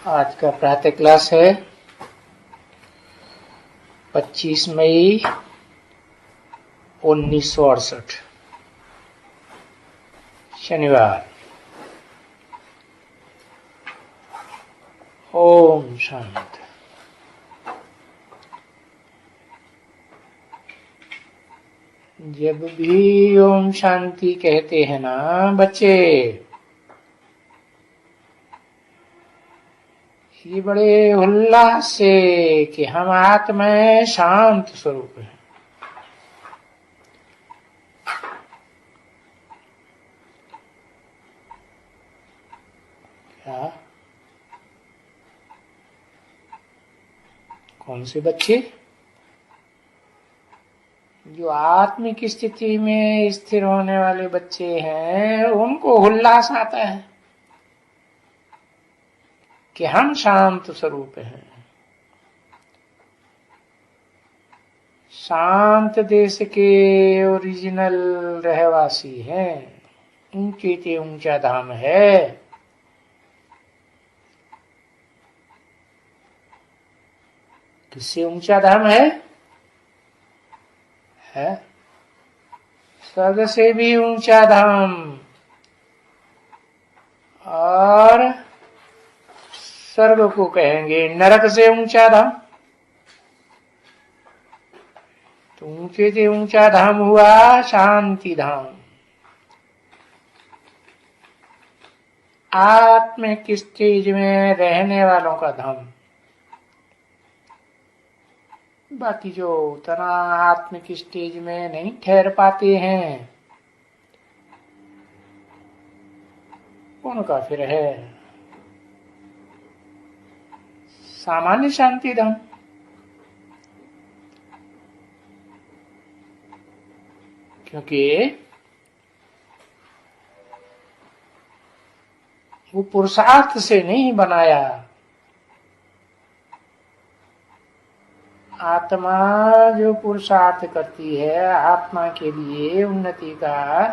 आज का प्रातः क्लास है 25 मई 1968 शनिवार। ओम शांति। जब भी ओम शांति कहते हैं ना बच्चे, ये बड़े उल्लास से कि हम आत्मा शांत स्वरूप हैं। क्या? कौन से बच्चे? जो आत्मिक स्थिति में स्थिर होने वाले बच्चे हैं, उनको उल्लास आता है कि हम शांत स्वरूप हैं। शांत देश के ओरिजिनल रहवासी हैं। ऊंचे से ऊंचा धाम है। किससे ऊंचा धाम है? स्वर्ग से भी ऊंचा धाम और स्वर्ग को कहेंगे नरक से ऊंचा धाम। तो ऊंचे से ऊंचा धाम हुआ शांति धाम। आत्मिक स्टेज में रहने वालों का धाम। बाकी जो उतना आत्मिक स्टेज में नहीं ठहर पाते हैं, उनका फिर है सामान्य शांति धाम। क्योंकि वो पुरुषार्थ से नहीं बनाया। आत्मा जो पुरुषार्थ करती है आत्मा के लिए उन्नति का,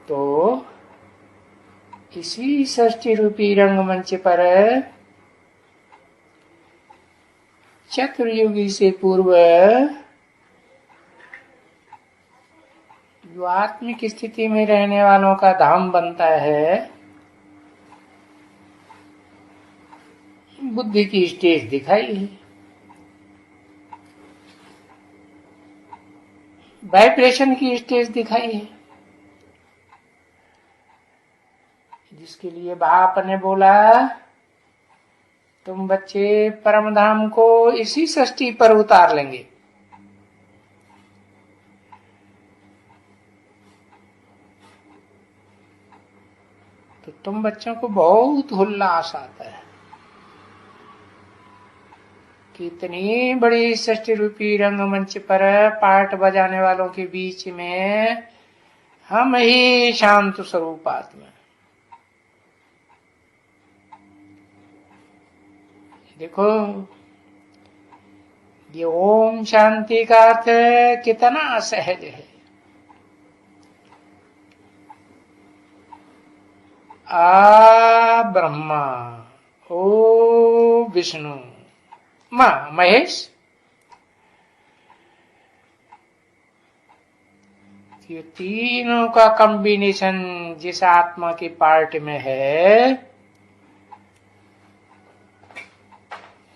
तो इसी सृष्टि रूपी रंगमंच पर चतुर्युगी से पूर्व जो आत्मिक स्थिति में रहने वालों का धाम बनता है, बुद्धि की स्टेज दिखाई है। वाइब्रेशन की स्टेज दिखाई है। जिसके लिए बाप ने बोला तुम बच्चे परम धाम को इसी सृष्टि पर उतार लेंगे। तो तुम बच्चों को बहुत उल्लास आता है कि इतनी बड़ी सृष्टि रूपी रंगमंच पर पार्ट बजाने वालों के बीच में हम ही शांत स्वरूप आत्मा। देखो, ये ओम शांति का अर्थ कितना सहज है। आ ब्रह्मा, ओ विष्णु, मां महेश। ये तीनों का कॉम्बिनेशन जिस आत्मा के पार्ट में है,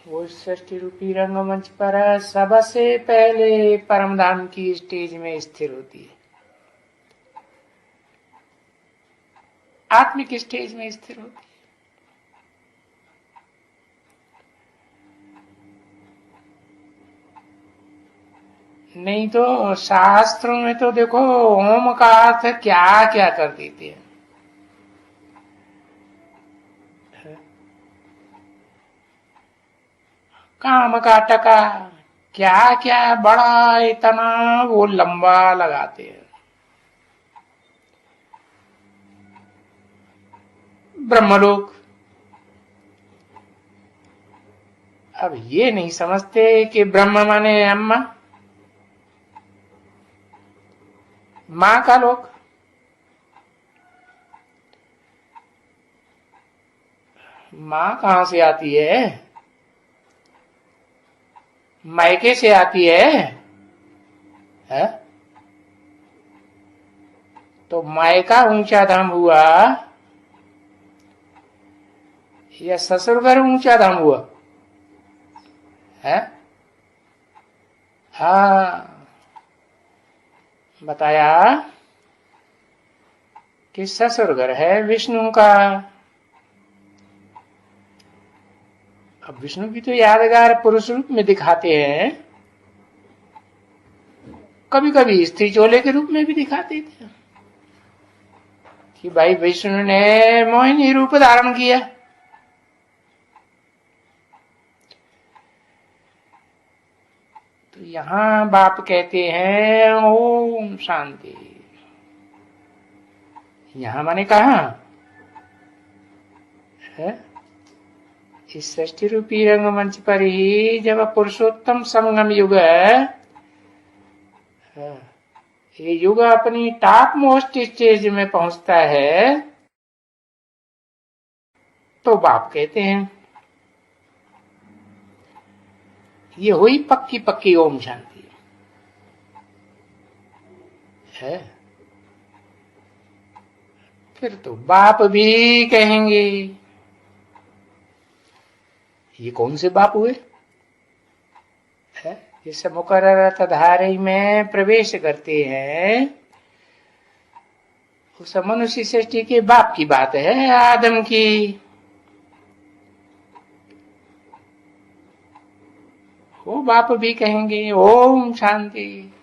वो सृष्टि रूपी रंगमंच पर सबसे पहले परमधाम की स्टेज में स्थिर होती है। आत्मिक स्टेज में स्थिर होती है। नहीं तो शास्त्रों में तो देखो ओम का अर्थ क्या क्या कर देते हैं। काम का टका क्या क्या बड़ा इतना वो लंबा लगाते हैं। ब्रह्मलोक, अब ये नहीं समझते कि ब्रह्म माने अम्मा, मां का लोक। माँ कहाँ से आती है? मायके से आती है? तो मायका ऊंचा धाम हुआ या ससुर घर ऊंचा धाम हुआ है? हाँ, बताया कि ससुर घर है विष्णु का। अब विष्णु भी तो यादगार पुरुष रूप में दिखाते हैं, कभी कभी स्त्री चोले के रूप में भी दिखाते थे कि भाई विष्णु ने मोहिनी रूप धारण किया। तो यहां बाप कहते हैं ओम शांति। यहां मैंने कहा है इस सृष्टि रूपी रंगमंच पर ही जब पुरुषोत्तम संगम युग ये युग अपनी टॉप मोस्ट स्टेज में पहुंचता है तो बाप कहते हैं ये हुई पक्की पक्की ओम शांति है। फिर तो बाप भी कहेंगे ये कौन से बाप हुए है? जिस मुकर्रर धारी में प्रवेश करते हैं उस मनुष्य सृष्टि के बाप की बात है, आदम की। वो बाप भी कहेंगे ओम शांति।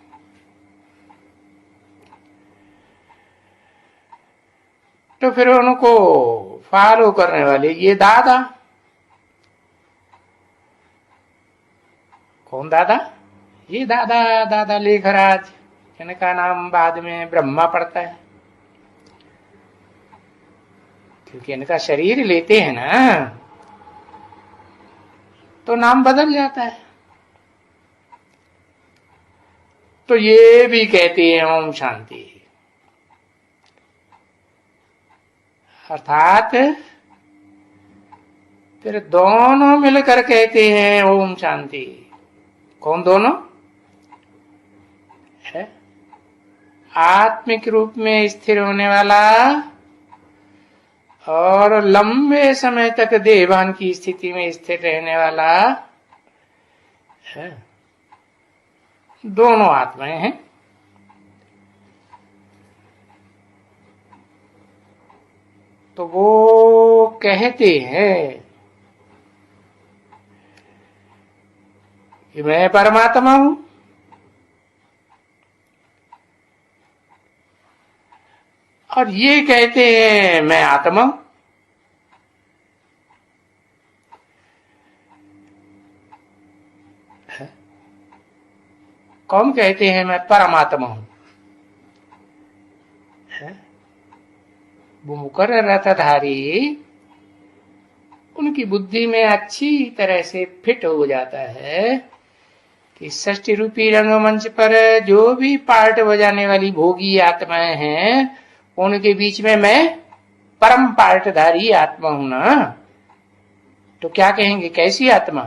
तो फिर उनको फॉलो करने वाले ये दादा, कौन दादा? ये दादा लेखराज, इनका नाम बाद में ब्रह्मा पड़ता है क्योंकि इनका शरीर लेते हैं ना तो नाम बदल जाता है। तो ये भी कहते हैं ओम शांति, अर्थात फिर दोनों मिलकर कहते हैं ओम शांति। कौन दोनों है? आत्मिक रूप में स्थिर होने वाला और लंबे समय तक देहभान की स्थिति में स्थिर रहने वाला है, दोनों आत्माएं हैं। तो वो कहते हैं कि मैं परमात्मा हूं और ये कहते हैं मैं आत्मा हूं। कौन कहते हैं मैं परमात्मा हूं? वो मुकर्रर रथधारी उनकी बुद्धि में अच्छी तरह से फिट हो जाता है कि षष्टि रूपी रंगमंच पर जो भी पार्ट बजाने वाली भोगी आत्माएं हैं उनके बीच में मैं परम पार्टधारी आत्मा हूं ना। तो क्या कहेंगे कैसी आत्मा?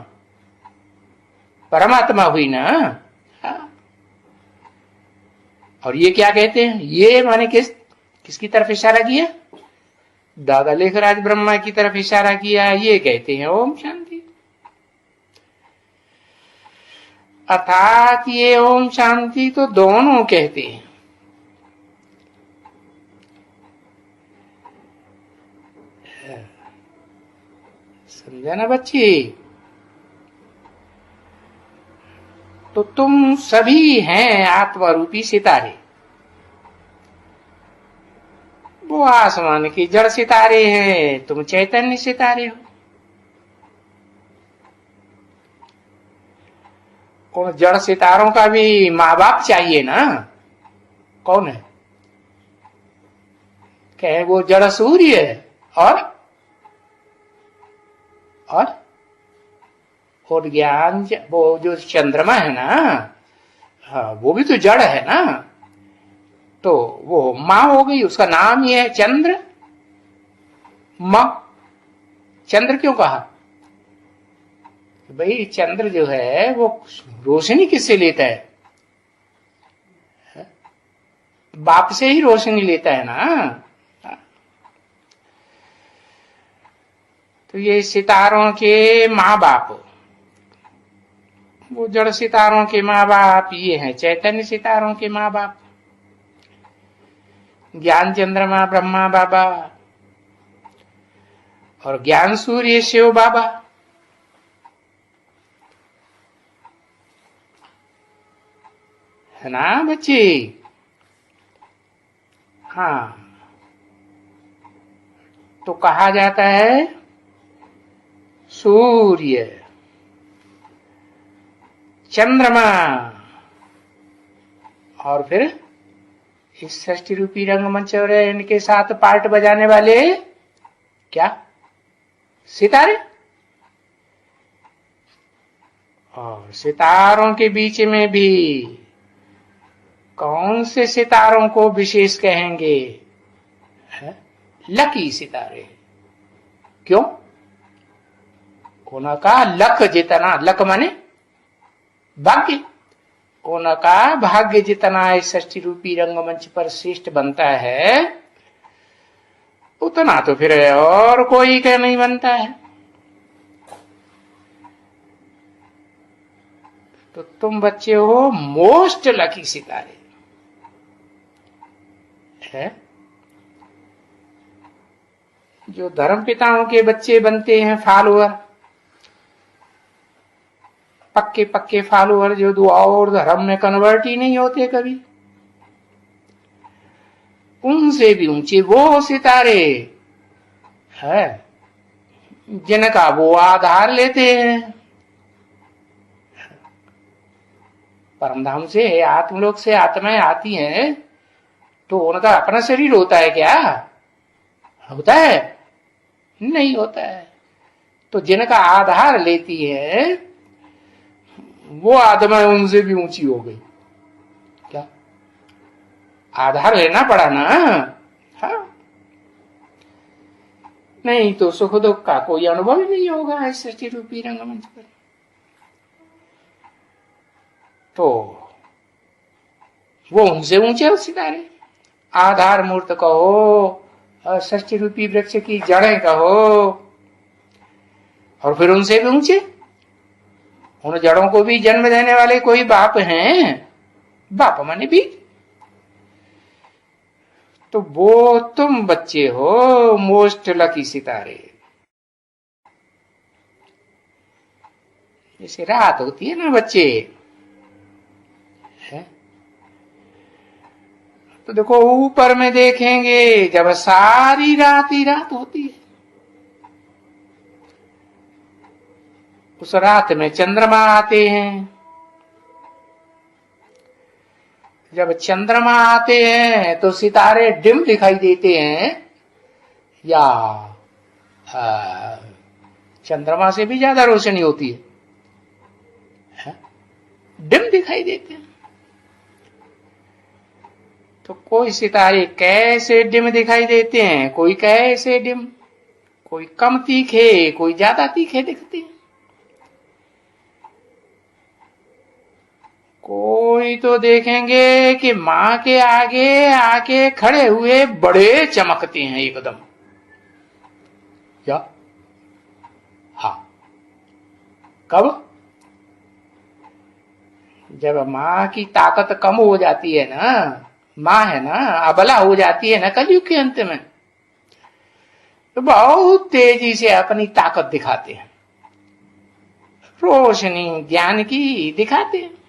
परमात्मा हुई ना। और ये क्या कहते हैं? ये माने किसकी तरफ इशारा किया? दादा लेखराज ब्रह्मा की तरफ इशारा किया। ये कहते हैं ओम शांति। अर्थात ये ओम शांति तो दोनों कहते हैं। समझा ना बच्चे? तो तुम सभी हैं आत्मा रूपी सितारे। वो आसमान के जड़ सितारे हैं, तुम चैतन्य सितारे हो। उन जड़ सितारों का भी माँ बाप चाहिए ना। कौन है? कहे वो जड़ सूर्य है और ज्ञान वो जो चंद्रमा है ना, हाँ वो भी तो जड़ है ना। तो वो माँ हो गई, उसका नाम ही है चंद्र माँ। चंद्र क्यों कहा? भाई चंद्र जो है वो रोशनी किससे लेता है? बाप से ही रोशनी लेता है ना। तो ये सितारों के माँ बाप, वो जड़ सितारों के माँ बाप ये हैं चैतन्य सितारों के माँ बाप, ज्ञान चंद्रमा ब्रह्मा बाबा और ज्ञान सूर्य शिव बाबा। है ना बच्चे? हाँ, तो कहा जाता है सूर्य, चंद्रमा और फिर इस सृष्टि रूपी रंगमंच और इनके साथ पार्ट बजाने वाले क्या? सितारे। और सितारों के बीच में भी कौन से सितारों को विशेष कहेंगे? लकी सितारे। क्यों? उनका लक जितना, लक माने भाग्य, उनका भाग्य जितना इस सृष्टि रूपी रंगमंच पर श्रेष्ठ बनता है उतना तो फिर और कोई का नहीं बनता है। तो तुम बच्चे हो मोस्ट लकी सितारे है। जो धर्म पिताओं के बच्चे बनते हैं फॉलोअर, पक्के पक्के फॉलोअर, जो दुआ और धर्म में कन्वर्ट ही नहीं होते कभी, उनसे भी ऊंचे वो सितारे है जिनका वो आधार लेते हैं परमधाम से। आत्मलोक से आत्माएं आती हैं तो उनका अपना शरीर होता है क्या? होता है? नहीं होता है। तो जिनका आधार लेती है वो आत्माएं उनसे भी ऊंची हो गई। क्या? आधार लेना पड़ा ना। हाँ, नहीं तो सुख दुख का कोई अनुभव ही नहीं होगा इस सृष्टि रूपी रंगमंच पर। तो वो उनसे ऊंचे सितारे, आधार मूर्त कहो, सृष्टि रूपी वृक्ष की जड़ें कहो, और फिर उनसे भी ऊंचे। उन जड़ों को भी जन्म देने वाले कोई बाप हैं, बाप माने भी। तो वो तुम बच्चे हो मोस्ट लकी सितारे। जैसे रात होती है ना बच्चे, है? तो देखो ऊपर में देखेंगे जब सारी रात ही रात होती है, उस रात में चंद्रमा आते हैं। जब चंद्रमा आते हैं तो सितारे डिम दिखाई देते हैं, या चंद्रमा से भी ज्यादा रोशनी होती है? डिम दिखाई देते हैं। तो कोई सितारे कैसे डिम दिखाई देते हैं, कोई कैसे डिम, कोई कम तीखे, कोई ज्यादा तीखे दिखते हैं। कोई तो देखेंगे कि मां के आगे आके खड़े हुए बड़े चमकते हैं एकदम। क्या? हाँ, कब? जब मां की ताकत कम हो जाती है ना, मां है ना अबला हो जाती है ना कलयुग के अंत में, तो बहुत तेजी से अपनी ताकत दिखाते हैं, रोशनी ज्ञान की दिखाते हैं।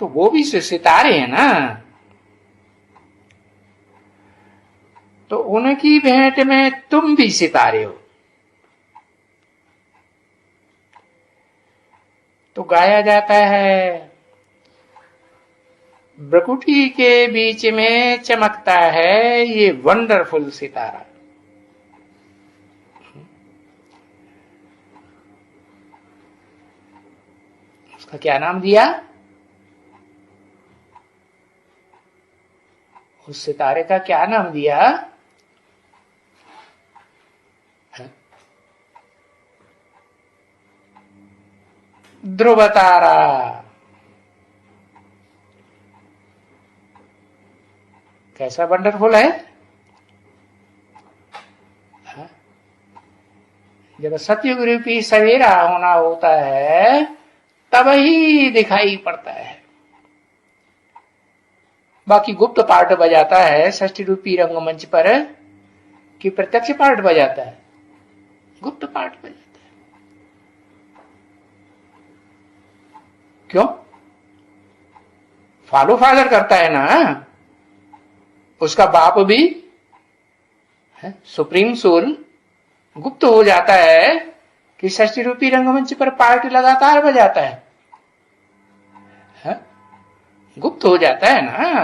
तो वो भी सितारे हैं ना, तो उनकी भेंट में तुम भी सितारे हो। तो गाया जाता है प्रकृति के बीच में चमकता है ये वंडरफुल सितारा। उसका क्या नाम दिया? उस सितारे का क्या नाम दिया? ध्रुव तारा। कैसा वंडरफुल है। जब सतयुग रूपी सवेरा होना होता है तब ही दिखाई पड़ता है। बाकी गुप्त पार्ट बजाता है षष्ठी रूपी रंगमंच पर कि प्रत्यक्ष पार्ट बजाता है? गुप्त पार्ट बजाता है। क्यों? फॉलो फादर करता है ना, उसका बाप भी है, सुप्रीम सोल गुप्त हो जाता है कि षष्ठी रूपी रंगमंच पर पार्ट लगातार बजाता है? गुप्त हो जाता है ना,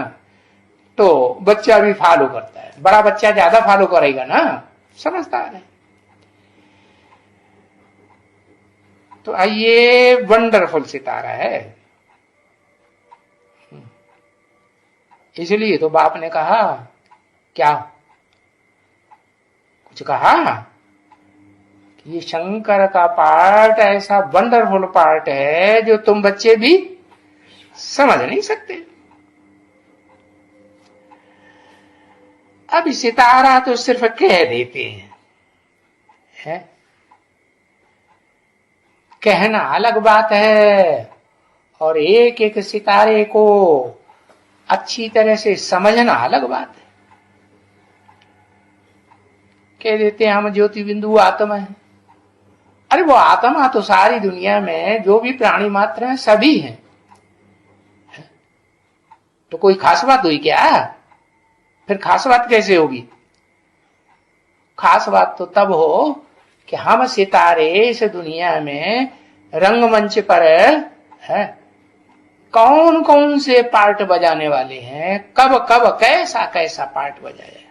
तो बच्चा भी फॉलो करता है। बड़ा बच्चा ज्यादा फॉलो करेगा ना, समझदार है। तो आइए, वंडरफुल सितारा है। इसलिए तो बाप ने कहा, क्या कुछ कहा कि ये शंकर का पार्ट ऐसा वंडरफुल पार्ट है जो तुम बच्चे भी समझ नहीं सकते। अब सितारा तो सिर्फ कह देते हैं, है? कहना अलग बात है और एक एक सितारे को अच्छी तरह से समझना अलग बात है। कह देते हैं हम ज्योति बिंदु आत्मा है। अरे वो आत्मा तो सारी दुनिया में जो भी प्राणी मात्र हैं सभी हैं। तो कोई खास बात हुई क्या? फिर खास बात कैसे होगी? खास बात तो तब हो कि हम सितारे इस दुनिया में रंगमंच पर है कौन कौन से पार्ट बजाने वाले हैं, कब कब कैसा कैसा पार्ट बजाया,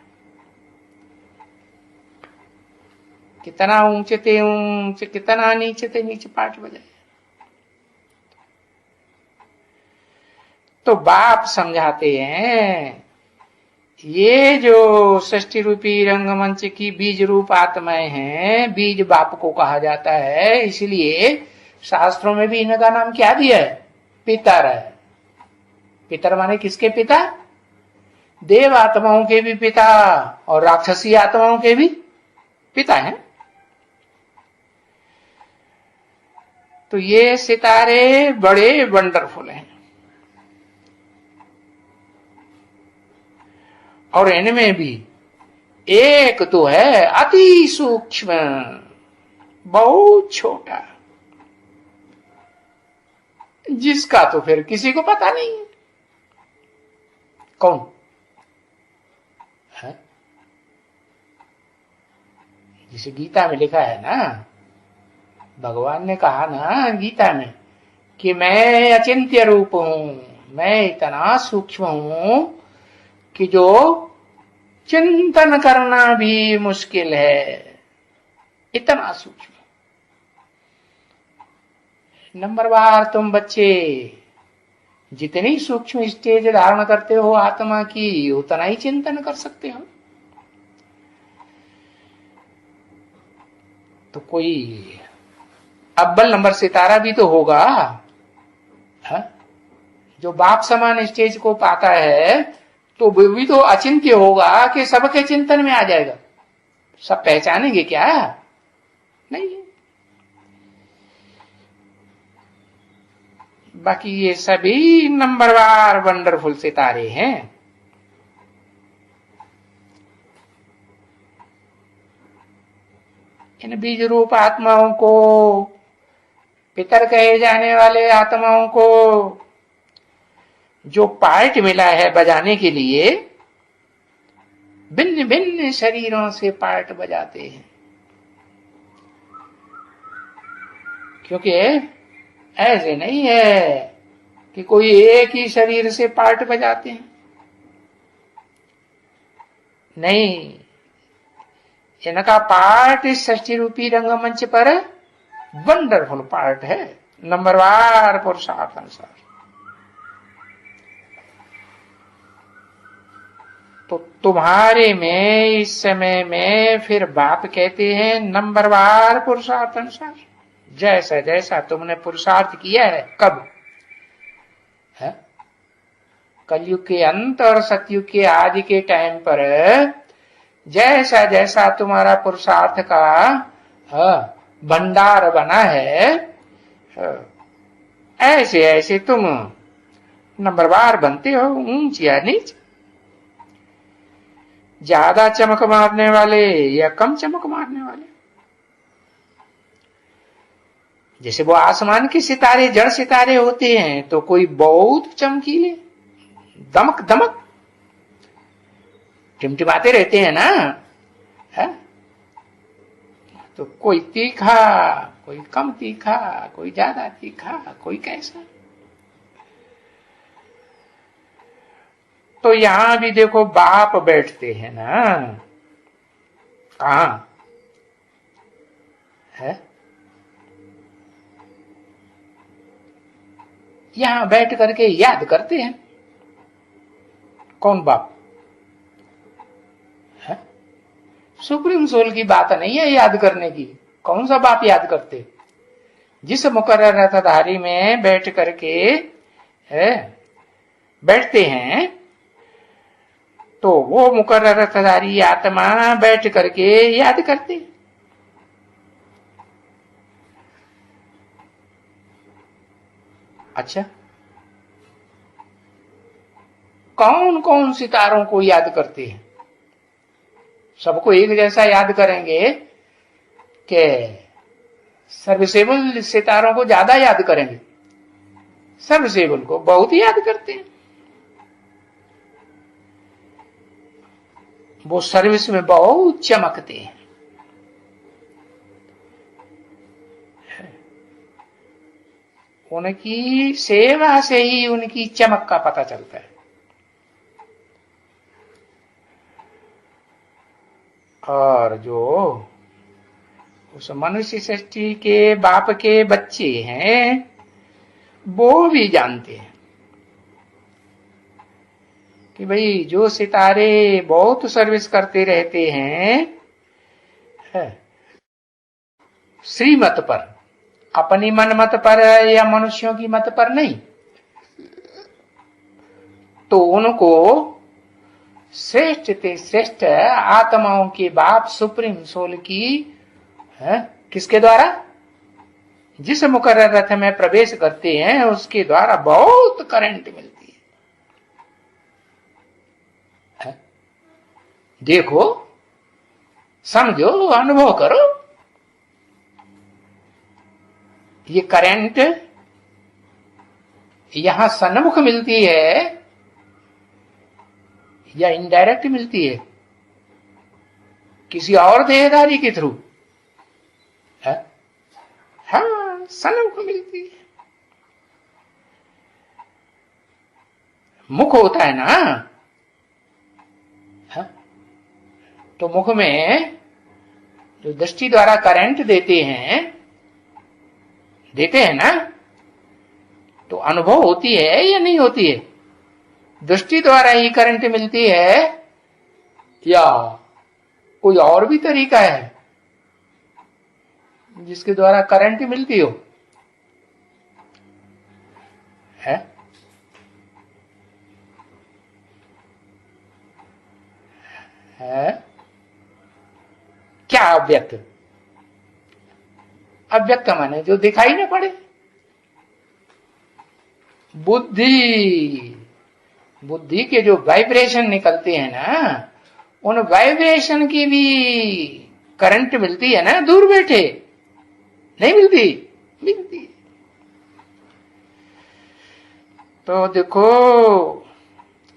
कितना ऊंचे थे ऊंचे, कितना नीचे थे नीचे पार्ट बजाया। तो बाप समझाते हैं ये जो षष्ठी रूपी रंगमंच की बीज रूप आत्माएं हैं, बीज बाप को कहा जाता है। इसलिए शास्त्रों में भी इनका नाम क्या दिया है? पितर है। पितर माने किसके पिता? देव आत्माओं के भी पिता और राक्षसी आत्माओं के भी पिता हैं। तो ये सितारे बड़े वंडरफुल हैं और इनमें भी एक तो है अति सूक्ष्म, बहुत छोटा, जिसका तो फिर किसी को पता नहीं है। कौन है? जिसे गीता में लिखा है ना, भगवान ने कहा ना गीता में कि मैं अचिंत्य रूप हूं, मैं इतना सूक्ष्म हूं कि जो चिंतन करना भी मुश्किल है, इतना सूक्ष्म। नंबरवार तुम बच्चे जितनी सूक्ष्म स्टेज धारण करते हो आत्मा की, उतना ही चिंतन कर सकते हो। तो कोई अव्वल नंबर सितारा भी तो होगा, है? जो बाप समान स्टेज को पाता है तो वो भी तो अचिंत्य होगा कि सबके चिंतन में आ जाएगा। सब पहचानेंगे क्या? नहीं। बाकी ये सभी नंबरवार वंडरफुल सितारे हैं। इन बीज रूप आत्माओं को, पितर कहे जाने वाले आत्माओं को जो पार्ट मिला है बजाने के लिए, भिन्न भिन्न शरीरों से पार्ट बजाते हैं। क्योंकि ऐसे नहीं है कि कोई एक ही शरीर से पार्ट बजाते हैं, नहीं। इनका पार्ट इस षष्ठी रूपी रंगमंच पर वंडरफुल पार्ट है, नंबरवार पुरुषार्थ अनुसार। तो तुम्हारे में इस समय में फिर बाप कहते हैं नंबरवार पुरुषार्थ अनुसार जैसा जैसा तुमने पुरुषार्थ किया है, कब है? कलयुग के अंत और सतयुग के आदि के टाइम पर जैसा जैसा तुम्हारा पुरुषार्थ का भंडार बना है, ऐसे ऐसे तुम नंबरवार बनते हो, ऊंच या नीच, ज्यादा चमक मारने वाले या कम चमक मारने वाले। जैसे वो आसमान के सितारे जड़ सितारे होते हैं, तो कोई बहुत चमकीले दमक दमक टिमटिमाते रहते हैं ना, है? तो कोई तीखा, कोई कम तीखा, कोई ज्यादा तीखा, कोई कैसा। तो यहां भी देखो बाप बैठते हैं ना, कहां है? यहां बैठ करके याद करते हैं। कौन बाप है? सुप्रीम सोल की बात नहीं है याद करने की। कौन सा बाप याद करते? जिस मुकर्रर रथधारी में बैठ करके बैठते हैं, तो वो मुकर्रर रथधारी आत्मा बैठ करके याद करते। अच्छा, कौन कौन सितारों को याद करते हैं? सबको एक जैसा याद करेंगे कि सर्विसेबल सितारों को ज्यादा याद करेंगे? सर्विसेबल को बहुत याद करते हैं। वो सर्विस में बहुत चमकते हैं। उनकी सेवा से ही उनकी चमक का पता चलता है। और जो उस मनुष्य सृष्टि के बाप के बच्चे हैं, वो भी जानते हैं कि भाई जो सितारे बहुत सर्विस करते रहते हैं श्रीमत पर, अपनी मन मत पर या मनुष्यों की मत पर नहीं, तो उनको श्रेष्ठ ते श्रेष्ठ आत्माओं के बाप सुप्रीम सोल की किसके द्वारा, जिस मुकर्रर रथ में प्रवेश करते हैं उसके द्वारा बहुत करंट मिलती है। देखो, समझो, अनुभव करो। ये करंट यहां सन्मुख मिलती है या इनडायरेक्ट मिलती है? किसी और देहधारी के थ्रू? हाँ, सन्मुख मिलती है। मुख होता है ना, हाँ? तो मुख में जो दृष्टि द्वारा करंट देते हैं ना, तो अनुभव होती है या नहीं होती है? दृष्टि द्वारा ही करंट मिलती है या कोई और भी तरीका है जिसके द्वारा करंट मिलती हो? है? है? क्या अव्यक्त? अव्यक्त माने जो दिखाई न पड़े। बुद्धि के जो वाइब्रेशन निकलते हैं ना, उन वाइब्रेशन की भी करंट मिलती है ना, दूर बैठे नहीं मिलती? मिलती। तो देखो,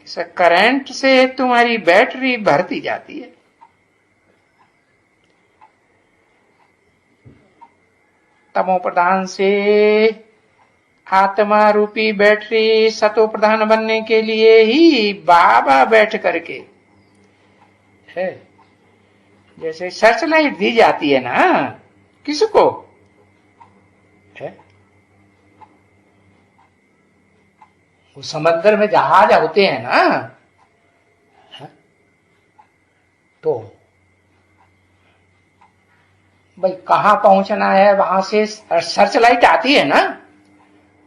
इस करंट से तुम्हारी बैटरी भरती जाती है। तमो प्रधान से आत्मा रूपी बैटरी सतो प्रधान बनने के लिए ही बाबा बैठ करके है, जैसे सर्च लाइट दी जाती है ना किसको, है? वो समंदर में जहाज होते हैं ना, है? तो भाई कहां पहुंचना है वहां से सर्च लाइट आती है ना,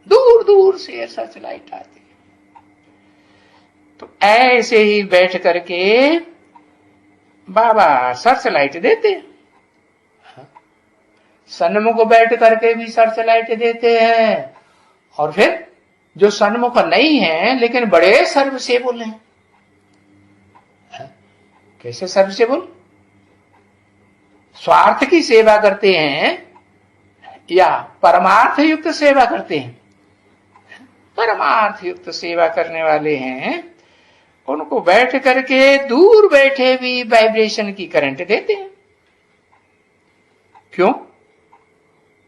दूर दूर से सर्च लाइट आती है। तो ऐसे ही बैठ करके बाबा सर्च लाइट देते हैं। सन्मुख बैठ करके भी सर्च लाइट देते हैं, और फिर जो सन्मुख नहीं है लेकिन बड़े सर्वसेबुल हैं। कैसे सर्वसेबुल? स्वार्थ की सेवा करते हैं या परमार्थ युक्त सेवा करते हैं? परमार्थ युक्त सेवा करने वाले हैं, उनको बैठ करके दूर बैठे भी वाइब्रेशन की करंट देते हैं। क्यों?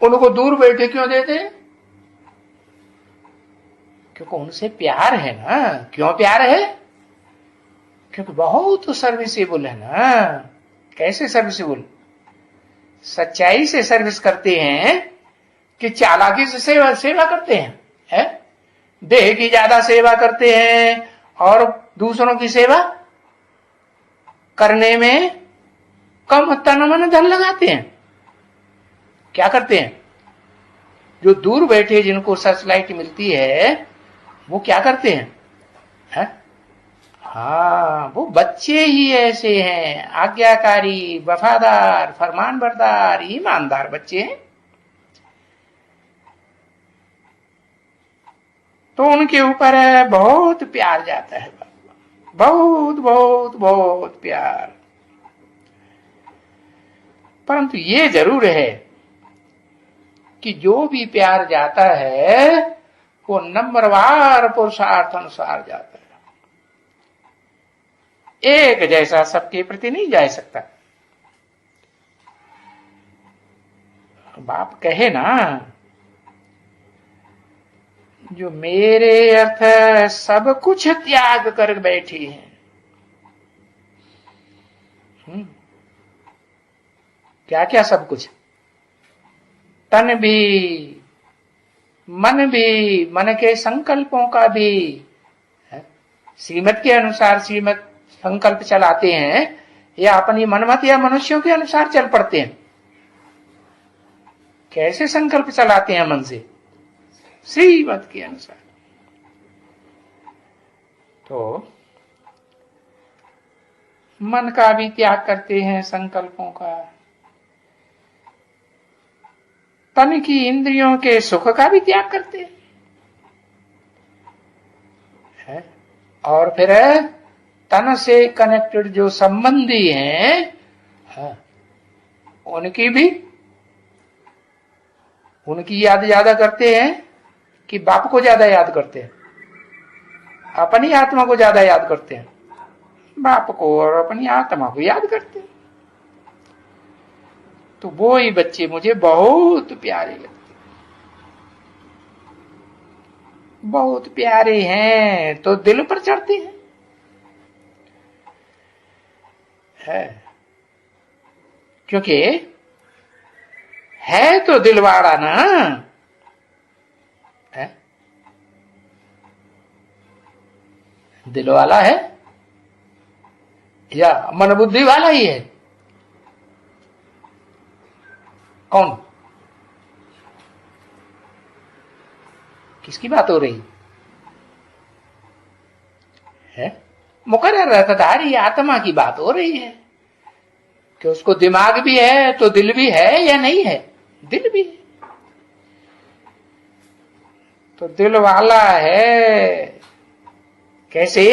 उनको दूर बैठे क्यों देते हैं? क्योंकि उनसे प्यार है ना। क्यों प्यार है? क्योंकि बहुत सर्विसेबल है ना। कैसे सर्विसेबल? सच्चाई से सर्विस करते हैं कि चालाकी से सेवा करते हैं, है? देह की ज्यादा सेवा करते हैं और दूसरों की सेवा करने में कम तन मन धन लगाते हैं। क्या करते हैं? जो दूर बैठे जिनको सर्च लाइट मिलती है वो क्या करते हैं, है? हाँ, वो बच्चे ही ऐसे हैं, आज्ञाकारी, वफादार, फरमानबरदार, ईमानदार बच्चे हैं। तो उनके ऊपर बहुत प्यार जाता है, बहुत बहुत बहुत प्यार। परंतु ये जरूर है कि जो भी प्यार जाता है वो नंबरवार पुरुषार्थ अनुसार जाता है। एक जैसा सबके प्रति नहीं जा सकता। बाप कहे ना, जो मेरे अर्थ सब कुछ त्याग कर बैठी है। क्या क्या सब कुछ? तन भी, मन भी, मन के संकल्पों का भी, श्रीमत के अनुसार श्रीमत संकल्प चलाते हैं या अपनी मनमत या मनुष्यों के अनुसार चल पड़ते हैं? कैसे संकल्प चलाते हैं मन से? श्रीमत के अनुसार। तो मन का भी त्याग करते हैं, संकल्पों का, तन की इंद्रियों के सुख का भी त्याग करते हैं, है? और फिर तन से कनेक्टेड जो संबंधी हैं, उनकी याद ज्यादा करते हैं कि बाप को ज्यादा याद करते हैं? अपनी आत्मा को ज्यादा याद करते हैं? बाप को और अपनी आत्मा को याद करते हैं। तो वो ही बच्चे मुझे बहुत प्यारे लगते, बहुत प्यारे हैं, तो दिल पर चढ़ते हैं, है? क्योंकि है तो दिलवाड़ा ना, है? दिल वाला है या मन बुद्धि वाला ही है? कौन? किसकी बात हो रही है? मुकर्रर रतधारी आत्मा की बात हो रही है कि उसको दिमाग भी है तो दिल भी है या नहीं है? दिल भी है, तो दिल वाला है। कैसे?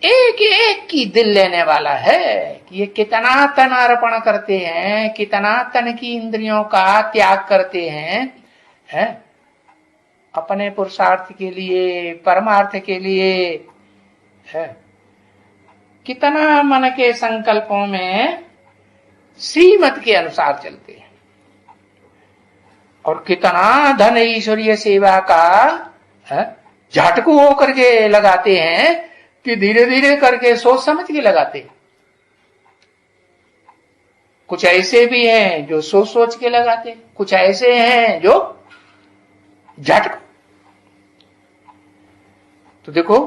एक एक की दिल लेने वाला है कि ये कितना तन अर्पण करते हैं, कितना तन की इंद्रियों का त्याग करते हैं, है? अपने पुरुषार्थ के लिए, परमार्थ के लिए, है? कितना मन के संकल्पों में श्रीमत के अनुसार चलते हैं, और कितना धन ईश्वरीय सेवा का झटकू होकर के लगाते हैं कि धीरे धीरे करके सोच समझ के लगाते हैं। कुछ ऐसे भी हैं जो सोच सोच के लगाते, कुछ ऐसे हैं जो झटक। तो देखो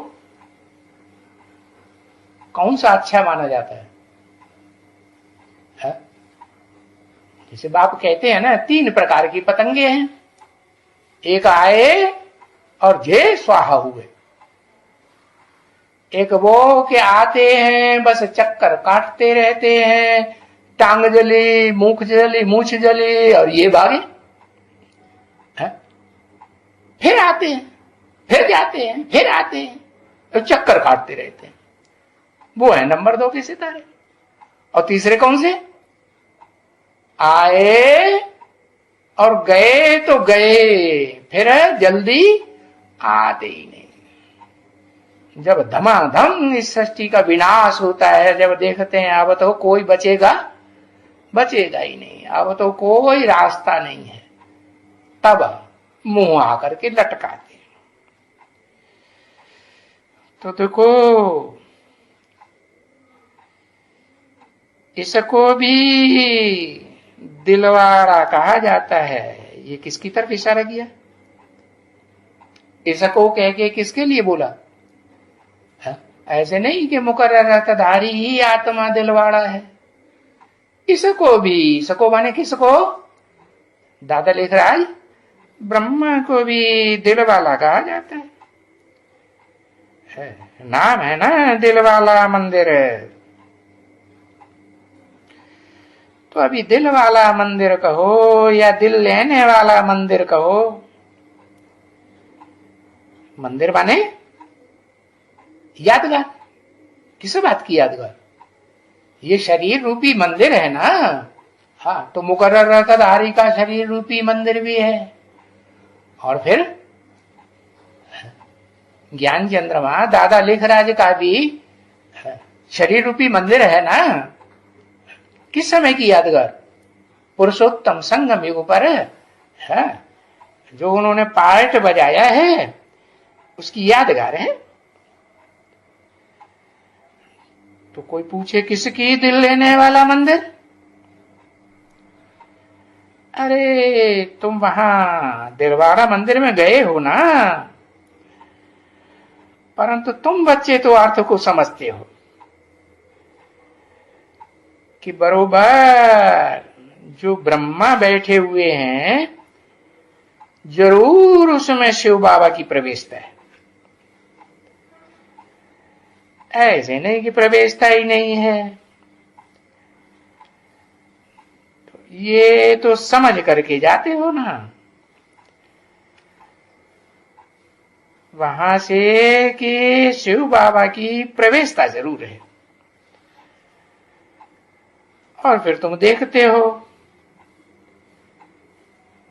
कौन सा अच्छा माना जाता है? जैसे बाप कहते हैं ना, 3 प्रकार की पतंगे हैं, एक आए और जे स्वाहा हुए, एक वो के आते हैं बस चक्कर काटते रहते हैं, टांग जली, मुख जली, मूछ जली और ये भागे है? फिर आते हैं, फिर जाते हैं, फिर आते हैं, तो चक्कर काटते रहते हैं। वो है नंबर 2 के सितारे। और तीसरे कौन से? आए और गए तो गए, फिर जल्दी आते ही नहीं। जब धमाधम इस सृष्टि का विनाश होता है, जब देखते हैं अब तो कोई बचेगा ही नहीं, अब तो कोई रास्ता नहीं है, तब मुंह आकर के लटकाते। तो देखो, इसको भी दिलवाड़ा कहा जाता है। ये किसकी तरफ इशारा किया? इसको कह के किसके लिए बोला है? ऐसे नहीं कि मुकर्रर रतधारी ही आत्मा दिलवाड़ा है। इसको भी, इसको माने किसको? दादा लिख रहा है, ब्रह्मा को भी दिलवाला कहा जाता है। नाम है ना दिलवाला मंदिर। तो अभी दिल वाला मंदिर कहो या दिल लेने वाला मंदिर कहो, मंदिर माने यादगार। किस बात की यादगार? ये शरीर रूपी मंदिर है ना। हाँ, तो मुकर्रर रतधारी का शरीर रूपी मंदिर भी है, और फिर ज्ञान चंद्रमा दादा लिखराज का भी शरीर रूपी मंदिर है ना। किस समय की यादगार? पुरुषोत्तम संगम युग पर है, जो उन्होंने पार्ट बजाया है उसकी यादगार है। तो कोई पूछे किसकी दिल लेने वाला मंदिर? अरे तुम वहां दिलवाड़ा मंदिर में गए हो ना, परंतु तुम बच्चे तो अर्थ को समझते हो कि बरोबर जो ब्रह्मा बैठे हुए हैं, जरूर उसमें शिव बाबा की प्रवेशता है। ऐसे नहीं कि प्रवेशता ही नहीं है। तो ये तो समझ करके जाते हो ना, वहां से कि शिव बाबा की प्रवेशता जरूर है। और फिर तुम देखते हो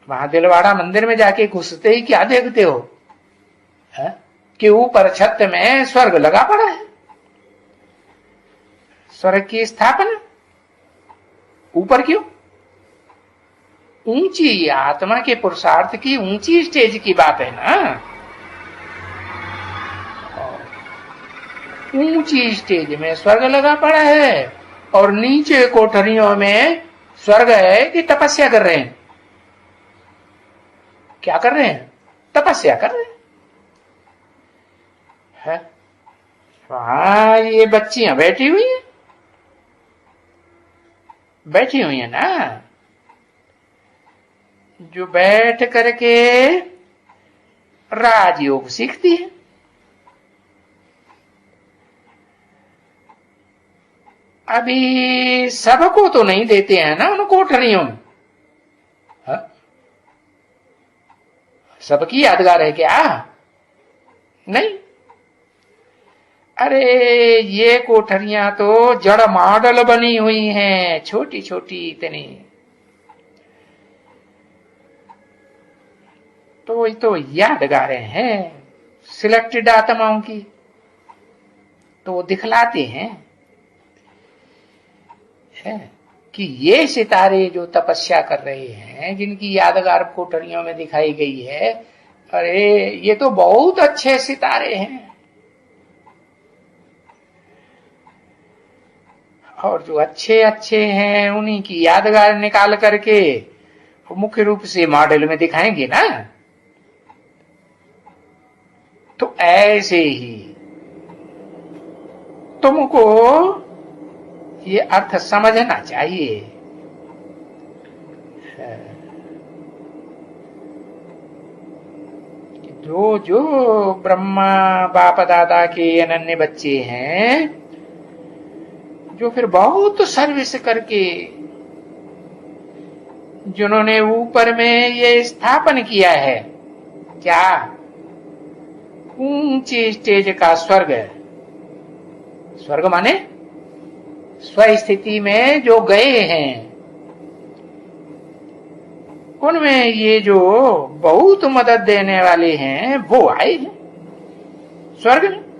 वहां दिलवाड़ा मंदिर में जाके घुसते ही क्या देखते हो है? कि ऊपर छत में स्वर्ग लगा पड़ा है। स्वर्ग की स्थापना ऊपर क्यों? ऊंची आत्मा के पुरुषार्थ की ऊंची स्टेज की बात है ना। ऊंची स्टेज में स्वर्ग लगा पड़ा है, और नीचे कोठरियों में स्वर्ग है कि तपस्या कर रहे हैं? क्या कर रहे हैं? तपस्या कर रहे हैं। हाँ, ये बच्चियां बैठी हुई हैं, बैठी हुई है ना, जो बैठ करके राजयोग सीखती है। अभी सबको तो नहीं देते हैं ना उन कोठरियों में। सबकी यादगार है क्या? नहीं। अरे ये कोठरियां तो जड़ मॉडल बनी हुई हैं, छोटी छोटी इतनी। तो यादगारें हैं सिलेक्टेड आत्माओं की, तो वो दिखलाते हैं है कि ये सितारे जो तपस्या कर रहे हैं, जिनकी यादगार कोठरियों में दिखाई गई है, अरे ये तो बहुत अच्छे सितारे हैं। और जो अच्छे अच्छे हैं उन्हीं की यादगार निकाल करके मुख्य रूप से मॉडल में दिखाएंगे ना। तो ऐसे ही तुमको ये अर्थ समझना चाहिए जो जो ब्रह्मा बाप दादा के अनन्य बच्चे हैं, जो फिर बहुत सर्विस करके जिन्होंने ऊपर में ये स्थापन किया है, क्या ऊंची स्टेज का स्वर्ग। स्वर्ग माने स्वस्थिति में जो गए हैं, उनमें ये जो बहुत मदद देने वाले हैं वो आए हैं स्वर्ग में।